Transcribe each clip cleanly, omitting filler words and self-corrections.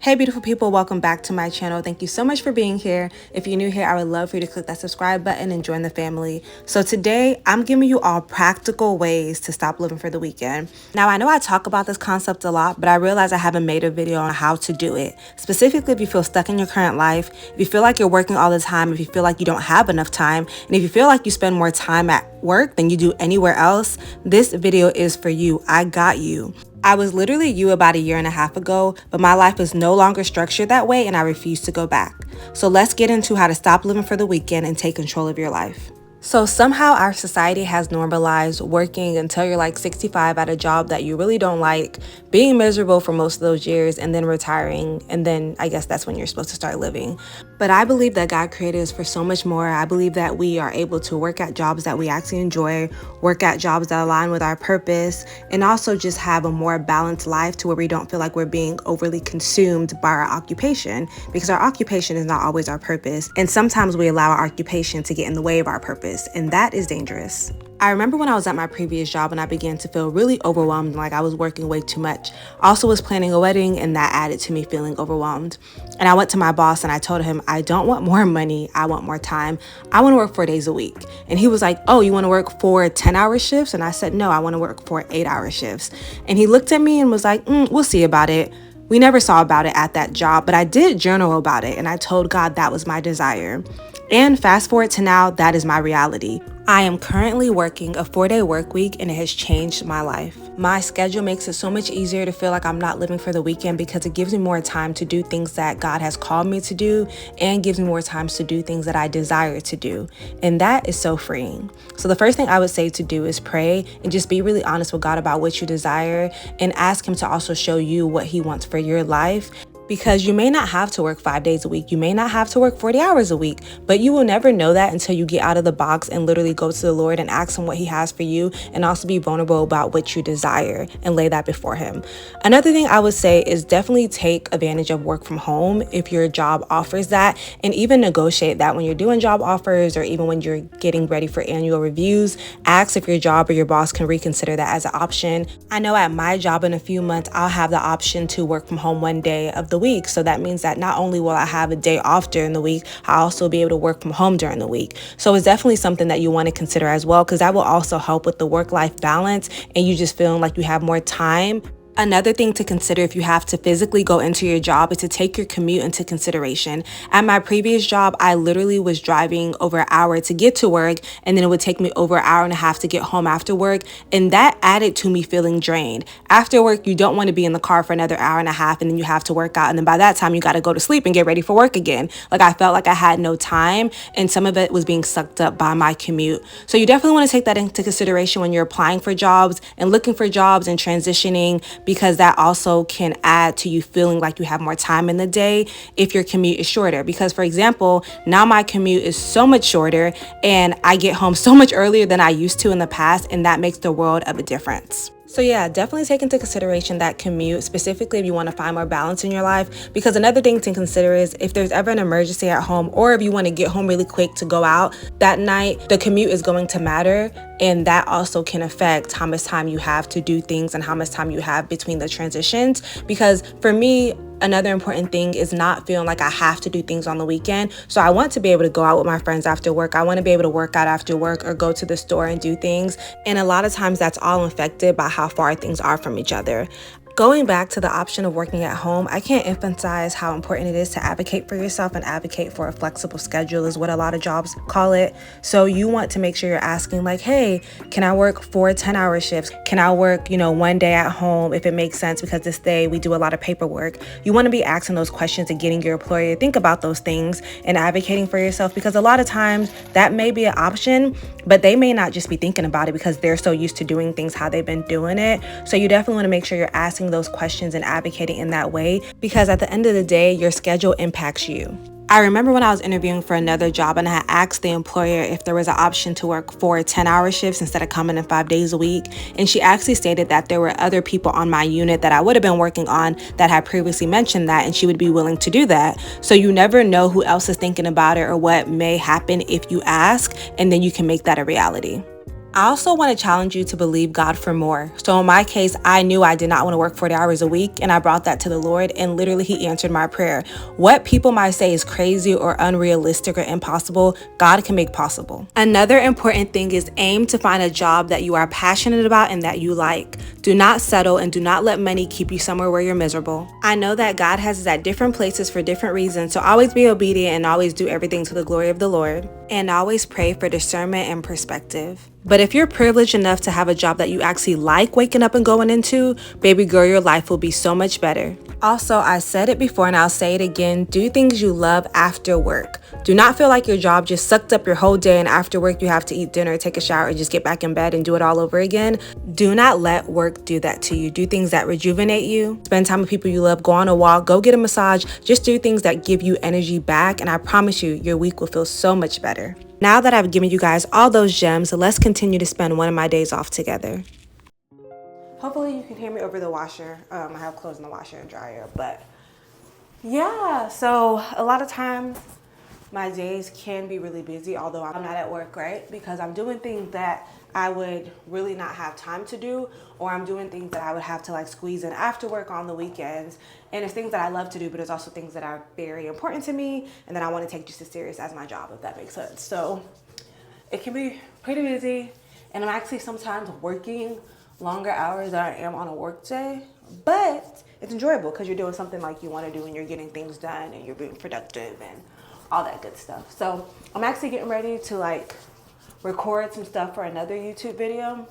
Hey beautiful people, welcome back to my channel. Thank you so much for being here. If you're new here, I would love for you to click that subscribe button and join the family. So today I'm giving you all practical ways to stop living for the weekend. Now I know I talk about this concept a lot, but I realize I haven't made a video on how to do it. Specifically, if you feel stuck in your current life, if you feel like you're working all the time, if you feel like you don't have enough time, and if you feel like you spend more time at work than you do anywhere else, this video is for you. I got you. I was literally you about a year and a half ago, but my life is no longer structured that way and I refuse to go back. So let's get into how to stop living for the weekend and take control of your life. So somehow our society has normalized working until you're like 65 at a job that you really don't like, being miserable for most of those years, and then retiring, and then I guess that's when you're supposed to start living. But I believe that God created us for so much more. I believe that we are able to work at jobs that we actually enjoy, work at jobs that align with our purpose, and also just have a more balanced life to where we don't feel like we're being overly consumed by our occupation, because our occupation is not always our purpose. And sometimes we allow our occupation to get in the way of our purpose, and that is dangerous. I remember when I was at my previous job and I began to feel really overwhelmed, like I was working way too much. I also was planning a wedding and that added to me feeling overwhelmed. And I went to my boss and I told him, I don't want more money, I want more time. I want to work 4 days a week. And he was like, oh, you want to work 4 10-hour shifts? And I said, no, I want to work 4 8-hour shifts. And he looked at me and was like, we'll see about it. We never saw about it at that job, but I did journal about it and I told God that was my desire. And fast forward to now, that is my reality. I am currently working a 4-day work week and it has changed my life. My schedule makes it so much easier to feel like I'm not living for the weekend because it gives me more time to do things that God has called me to do and gives me more time to do things that I desire to do. And that is so freeing. So the first thing I would say to do is pray and just be really honest with God about what you desire and ask Him to also show you what He wants for your life. Because you may not have to work 5 days a week, you may not have to work 40 hours a week, but you will never know that until you get out of the box and literally go to the Lord and ask Him what He has for you, and also be vulnerable about what you desire and lay that before Him. Another thing I would say is definitely take advantage of work from home if your job offers that, and even negotiate that when you're doing job offers or even when you're getting ready for annual reviews. Ask if your job or your boss can reconsider that as an option. I know at my job in a few months, I'll have the option to work from home 1 day of the week. So that means that not only will I have a day off during the week, I'll also be able to work from home during the week. So it's definitely something that you want to consider as well, because that will also help with the work-life balance and you just feeling like you have more time. Another thing to consider if you have to physically go into your job is to take your commute into consideration. At my previous job, I literally was driving over an hour to get to work, and then it would take me over an hour and a half to get home after work, and that added to me feeling drained. After work, you don't want to be in the car for another hour and a half, and then you have to work out, and then by that time, you got to go to sleep and get ready for work again. Like, I felt like I had no time, and some of it was being sucked up by my commute. So you definitely want to take that into consideration when you're applying for jobs and looking for jobs and transitioning, because that also can add to you feeling like you have more time in the day if your commute is shorter. Because for example, now my commute is so much shorter and I get home so much earlier than I used to in the past, and that makes the world of a difference. So yeah, definitely take into consideration that commute, specifically if you want to find more balance in your life. Because another thing to consider is if there's ever an emergency at home, or if you want to get home really quick to go out that night, the commute is going to matter. And that also can affect how much time you have to do things and how much time you have between the transitions. Because for me, another important thing is not feeling like I have to do things on the weekend. So I want to be able to go out with my friends after work. I want to be able to work out after work or go to the store and do things. And a lot of times that's all affected by how far things are from each other. Going back to the option of working at home, I can't emphasize how important it is to advocate for yourself and advocate for a flexible schedule is what a lot of jobs call it. So you want to make sure you're asking like, hey, can I work 4 10-hour shifts? Can I work, 1 day at home if it makes sense, because this day we do a lot of paperwork. You want to be asking those questions and getting your employer to think about those things and advocating for yourself, because a lot of times that may be an option, but they may not just be thinking about it because they're so used to doing things how they've been doing it. So you definitely want to make sure you're asking those questions and advocating in that way, because at the end of the day, your schedule impacts you. I remember when I was interviewing for another job and I had asked the employer if there was an option to work 4 10-hour shifts instead of coming in 5 days a week. And she actually stated that there were other people on my unit that I would have been working on that had previously mentioned that, and she would be willing to do that. So you never know who else is thinking about it or what may happen if you ask, and then you can make that a reality. I also want to challenge you to believe God for more. So in my case, I knew I did not want to work 40 hours a week, and I brought that to the Lord, and literally He answered my prayer. What people might say is crazy or unrealistic or impossible, God can make possible. Another important thing is aim to find a job that you are passionate about and that you like. Do not settle and do not let money keep you somewhere where you're miserable. I know that God has us at different places for different reasons, so always be obedient and always do everything to the glory of the Lord. And always pray for discernment and perspective. But if you're privileged enough to have a job that you actually like waking up and going into, baby girl, your life will be so much better. Also, I said it before and I'll say it again, do things you love after work. Do not feel like your job just sucked up your whole day and after work you have to eat dinner, take a shower, and just get back in bed and do it all over again. Do not let work do that to you. Do things that rejuvenate you. Spend time with people you love. Go on a walk. Go get a massage. Just do things that give you energy back, and I promise you, your week will feel so much better. Now that I've given you guys all those gems, let's continue to spend one of my days off together. Hopefully you can hear me over the washer. I have clothes in the washer and dryer, but yeah, so a lot of times my days can be really busy, although I'm not at work, right? Because I'm doing things that I would really not have time to do, or I'm doing things that I would have to like squeeze in after work on the weekends. And it's things that I love to do, but it's also things that are very important to me and that I want to take just as serious as my job, if that makes sense. So it can be pretty busy, and I'm actually sometimes working longer hours than I am on a work day, but it's enjoyable because you're doing something like you want to do and you're getting things done and you're being productive and all that good stuff. So I'm actually getting ready to like record some stuff for another YouTube video.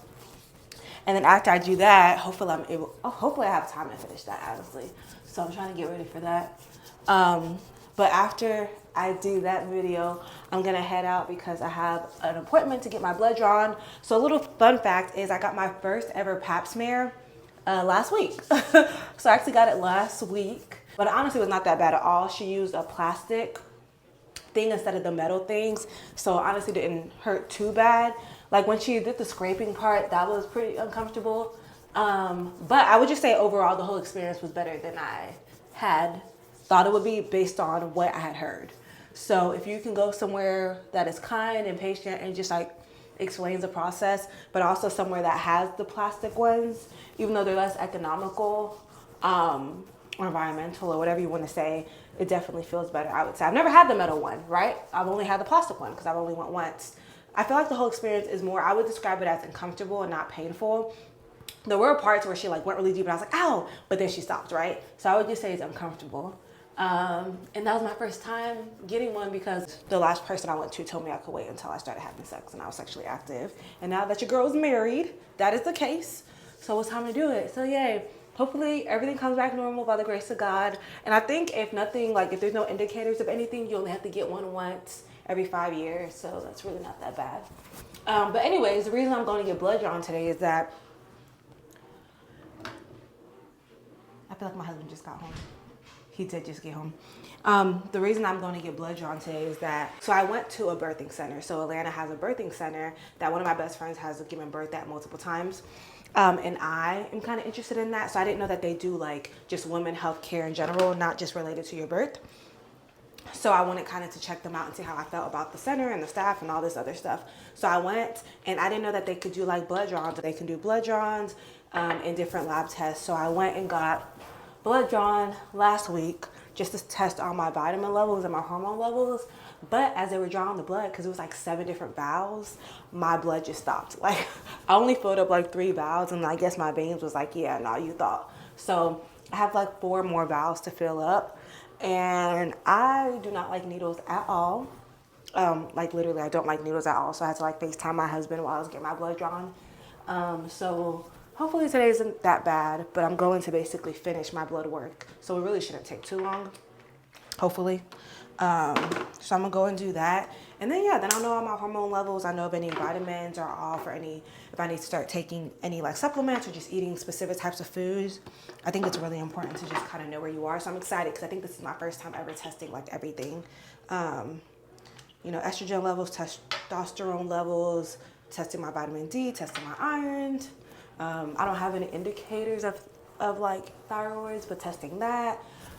And then after I do that, hopefully I have time to finish that, honestly. So I'm trying to get ready for that. But after I do that video, I'm gonna head out because I have an appointment to get my blood drawn. So a little fun fact is I got my first ever pap smear last week. So I actually got it last week, but it honestly was not that bad at all. She used a plastic thing instead of the metal things, so honestly didn't hurt too bad. Like when she did the scraping part, that was pretty uncomfortable, but I would just say overall the whole experience was better than I had thought it would be based on what I had heard. So if you can go somewhere that is kind and patient and just like explains the process, but also somewhere that has the plastic ones, even though they're less economical or environmental or whatever you want to say, it definitely feels better, I would say. I've never had the metal one, right? I've only had the plastic one because I've only went once. I feel like the whole experience is more, I would describe it as uncomfortable and not painful. There were parts where she like went really deep and I was like, ow, but then she stopped, right? So I would just say it's uncomfortable. And that was my first time getting one because the last person I went to told me I could wait until I started having sex and I was sexually active. And now that your girl is married, that is the case. So it's time to do it. So yay. Hopefully everything comes back normal by the grace of God. And I think if nothing, like if there's no indicators of anything, you only have to get one once every 5 years. So that's really not that bad. But anyways, the reason I'm going to get blood drawn today is that I feel like my husband just got home. He did just get home. The reason I'm going to get blood drawn today is that, so I went to a birthing center. So Atlanta has a birthing center that one of my best friends has given birth at multiple times. And I am kind of interested in that. So I didn't know that they do like just women health care in general, not just related to your birth. So I wanted kind of to check them out and see how I felt about the center and the staff and all this other stuff. So I went, and I didn't know that they could do like blood draws. They can do blood draws and different lab tests. So I went and got blood drawn last week just to test all my vitamin levels and my hormone levels. But as they were drawing the blood, because it was like 7 different valves, my blood just stopped. Like I only filled up like 3 valves, and I guess my veins was like, yeah, no, you thought. So I have like 4 more valves to fill up, and I do not like needles at all. Like literally, I don't like needles at all. So I had to like FaceTime my husband while I was getting my blood drawn. So hopefully today isn't that bad, but I'm going to basically finish my blood work. So it really shouldn't take too long, hopefully. So I'm gonna go and do that. And then, yeah, then I'll know all my hormone levels. I know if any vitamins are off or if I need to start taking any like supplements or just eating specific types of foods. I think it's really important to just kind of know where you are. So I'm excited because I think this is my first time ever testing like everything. You know, estrogen levels, testosterone levels, testing my vitamin D, testing my iron. I don't have any indicators of like thyroids, but testing that.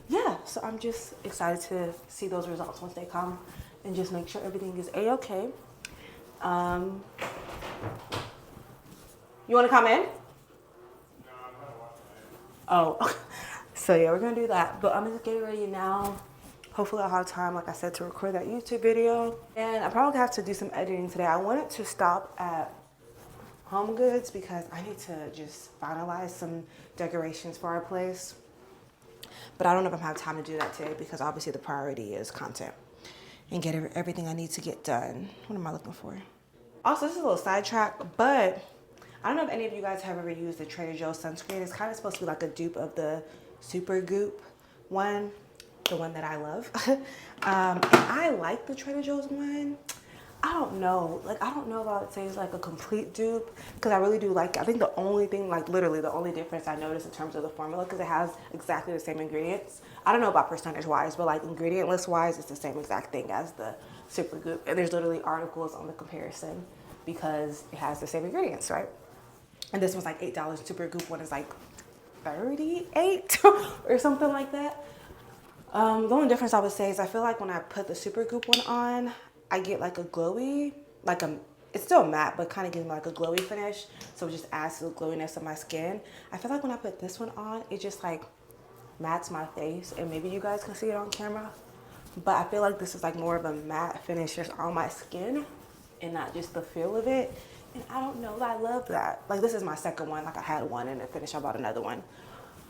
Yeah, so I'm just excited to see those results once they come and just make sure everything is A-okay. You want to come in? Oh, so yeah, we're gonna do that. But I'm just getting ready now. Hopefully I'll have time, like I said, to record that YouTube video. And I probably have to do some editing today. I wanted to stop at Home Goods because I need to just finalize some decorations for our place. But I don't know if I'm gonna have time to do that today because obviously the priority is content and get everything I need to get done. What am I looking for? Also, this is a little sidetrack, but I don't know if any of you guys have ever used the Trader Joe's sunscreen. It's kind of supposed to be like a dupe of the Super Goop one, the one that I love. And I like the Trader Joe's one. I don't know. Like, I don't know if I would say it's like a complete dupe because I really do like it. I think the only thing, like literally the only difference I noticed in terms of the formula, because it has exactly the same ingredients. I don't know about percentage wise, but like ingredient list wise, it's the same exact thing as the Super Goop. And there's literally articles on the comparison because it has the same ingredients, right? And this was like $8. Super Goop one is like $38 or something like that. The only difference I would say is I feel like when I put the Super Goop one on, I get like a glowy, like it's still matte, but kind of gives me like a glowy finish. So it just adds to the glowiness of my skin. I feel like when I put this one on, it just like mattes my face, and maybe you guys can see it on camera. But I feel like this is like more of a matte finish just on my skin and not just the feel of it. And I don't know, I love that. Like this is my second one. Like I had one and then finished, I bought another one.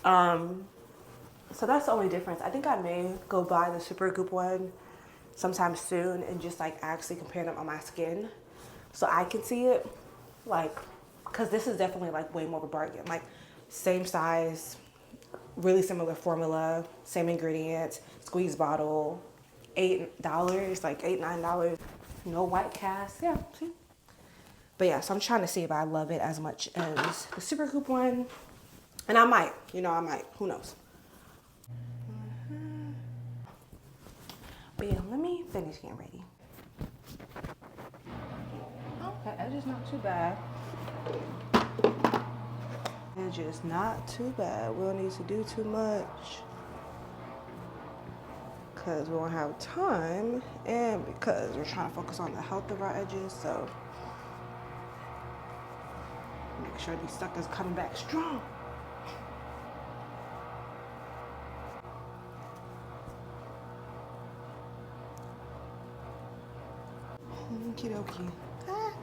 So that's the only difference. I think I may go buy the Super Goop one sometime soon and just like actually compare them on my skin so I can see it. Like, cause this is definitely like way more of a bargain. Like same size, really similar formula, same ingredients, squeeze bottle, $8, like $8, $9, no white cast. Yeah, see? But yeah, so I'm trying to see if I love it as much as the Super Goop one. And I might, you know, I might, who knows? But yeah, let me finish getting ready. Okay, edge is not too bad. Edge is not too bad. We don't need to do too much because we won't have time and because we're trying to focus on the health of our edges. So make sure these suckers come back strong. Okie dokie. Ah,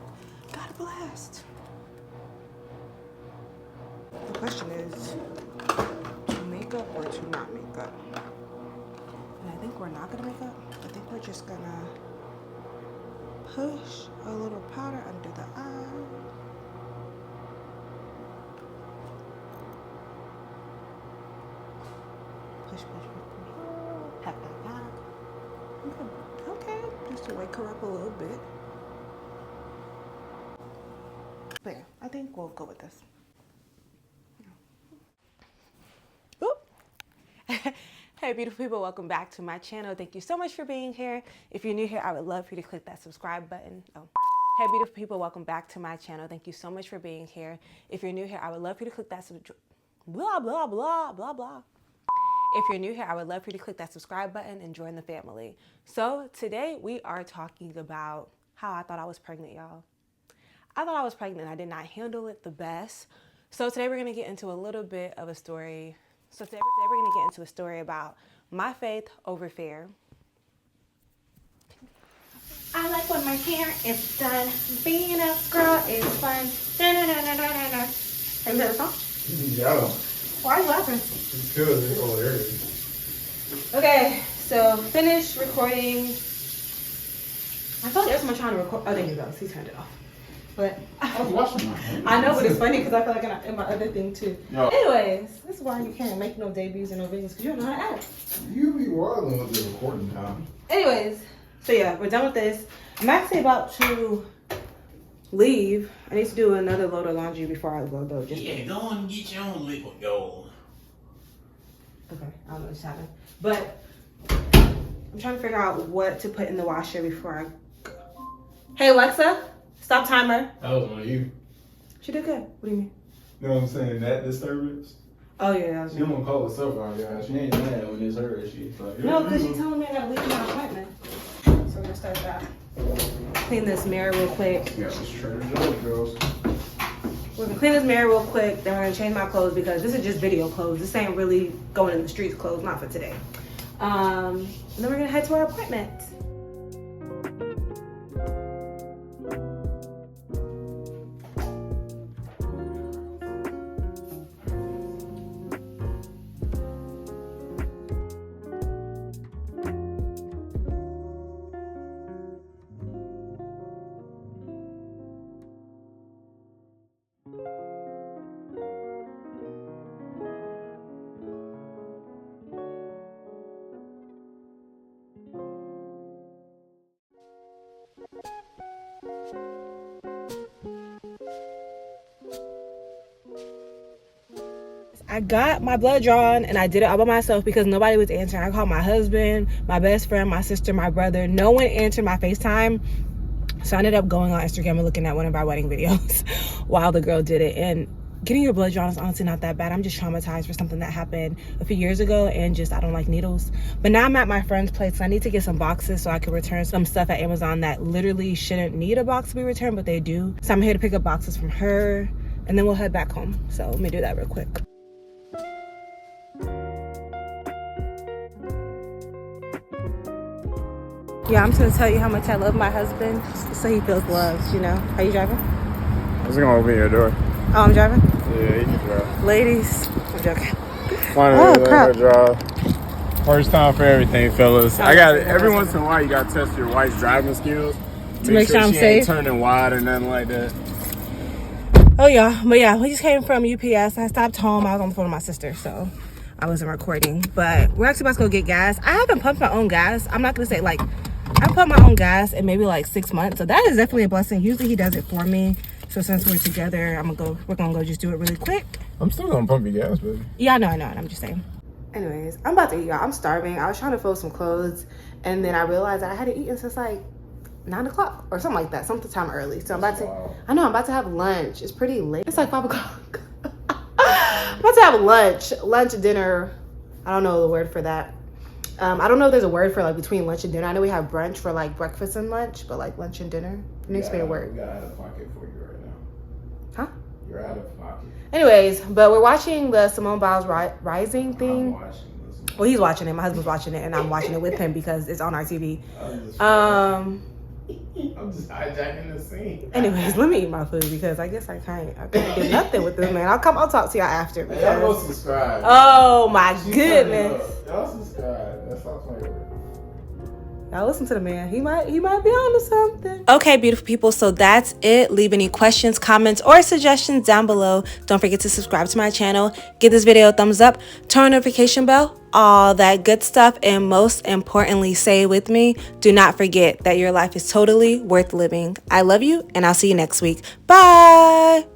got a blast. The question is, to make up or to not make up? And I think we're not gonna make up. I think we're just gonna push a little powder under the eye. Push, push, push, push. Have that. Okay, just to wake her up a little bit. But yeah, I think we'll go with this. Oop. Hey beautiful people, welcome back to my channel. Thank you so much for being here. If you're new here, I would love for you to click that subscribe button. Oh. Hey beautiful people, welcome back to my channel. Thank you so much for being here. If you're new here, I would love for you to click that blah, blah, blah, blah, blah. If you're new here, I would love for you to click that subscribe button and join the family. So today we are talking about how I thought I was pregnant, y'all. I thought I was pregnant. I did not handle it the best. So today we're going to get into a little bit of a story. So today we're going to get into a story about my faith over fear. I like when my hair is done. Being a girl is fun. Have you heard the song? Yeah. Why are you laughing? It's good. It's hilarious. Okay, so finish recording. I felt like every time I'm trying to record. Oh, there you go. He turned it off. But I was watching my I know, but it's funny because I feel like in my other thing too. Yo. Anyways, this is why you can't make no debuts and no videos because you don't know how to act. You be wilding with the recording time. Anyways, so yeah, we're done with this. I'm actually about to leave. I need to do another load of laundry before I go though. Yeah, go and get your own liquid gold. Okay, I don't know what's happening. But I'm trying to figure out what to put in the washer before I go. Hey Alexa, stop timer. That was on you. She did good. What do you mean? You know what I'm saying? That disturbance. Oh yeah, that was She don't call herself out, guys. She ain't mad when it's her. She's like, no, because she's telling me I gotta leave my appointment. So we're gonna start that. Clean this mirror real quick. Yeah, it's Trader Joe's, girls. We're gonna clean this mirror real quick, then we're gonna change my clothes because this is just video clothes. This ain't really going in the streets clothes, not for today. And then we're gonna head to our appointment. I got my blood drawn and I did it all by myself because nobody was answering. I called my husband, my best friend, my sister, my brother. No one answered my FaceTime. So I ended up going on Instagram and looking at one of our wedding videos while the girl did it. And getting your blood drawn is honestly not that bad. I'm just traumatized for something that happened a few years ago and just I don't like needles. But now I'm at my friend's place, so I need to get some boxes so I can return some stuff at Amazon that literally shouldn't need a box to be returned, but they do. So I'm here to pick up boxes from her and then we'll head back home. So let me do that real quick. Yeah, I'm just gonna tell you how much I love my husband so he feels loved, you know. Are you driving? I was gonna open your door. Oh, I'm driving? Yeah, you can drive. Ladies, I'm joking. Finally, crap. drive. First time for everything, fellas. I got every once in a while you gotta test your wife's driving skills. Make sure I'm she safe. ain't turning wide or nothing like that. Oh yeah, but yeah, we just came from UPS. I stopped home. I was on the phone with my sister, so I wasn't recording. But we're actually about to go get gas. I haven't pumped my own gas. I'm not gonna say like I put my own gas in maybe like 6 months, so that is definitely a blessing. Usually he does it for me. So since we're together, we're gonna go just do it really quick. I'm still gonna pump your gas, baby. Yeah, I know, I'm just saying. Anyways, I'm about to eat, y'all. I'm starving. I was trying to fold some clothes, and then I realized that I hadn't eaten since like 9 o'clock or something like that, sometime early. So I'm about to have lunch. It's pretty late. It's like 5 o'clock. I'm about to have lunch, dinner. I don't know the word for that. I don't know if there's a word for like between lunch and dinner. I know we have brunch for like breakfast and lunch, but like lunch and dinner, there needs to be a word. We got out of pocket for you right now. Huh? You're out of pocket. Anyways, but we're watching the Simone Biles Rising thing. I'm watching this. Well, he's watching it. My husband's watching it, and I'm watching it with him because it's on our TV. I'm just hijacking the scene. Anyways, let me eat my food because I guess I can't do nothing with this man. I'll talk to y'all after. Y'all go subscribe. Oh my goodness. Y'all subscribe. That's not playing with it. Y'all listen to the man. He might be on to something. Okay, beautiful people. So that's it. Leave any questions, comments, or suggestions down below. Don't forget to subscribe to my channel. Give this video a thumbs up. Turn on notification bell. All that good stuff. And most importantly, say it with me. Do not forget that your life is totally worth living. I love you, and I'll see you next week. Bye.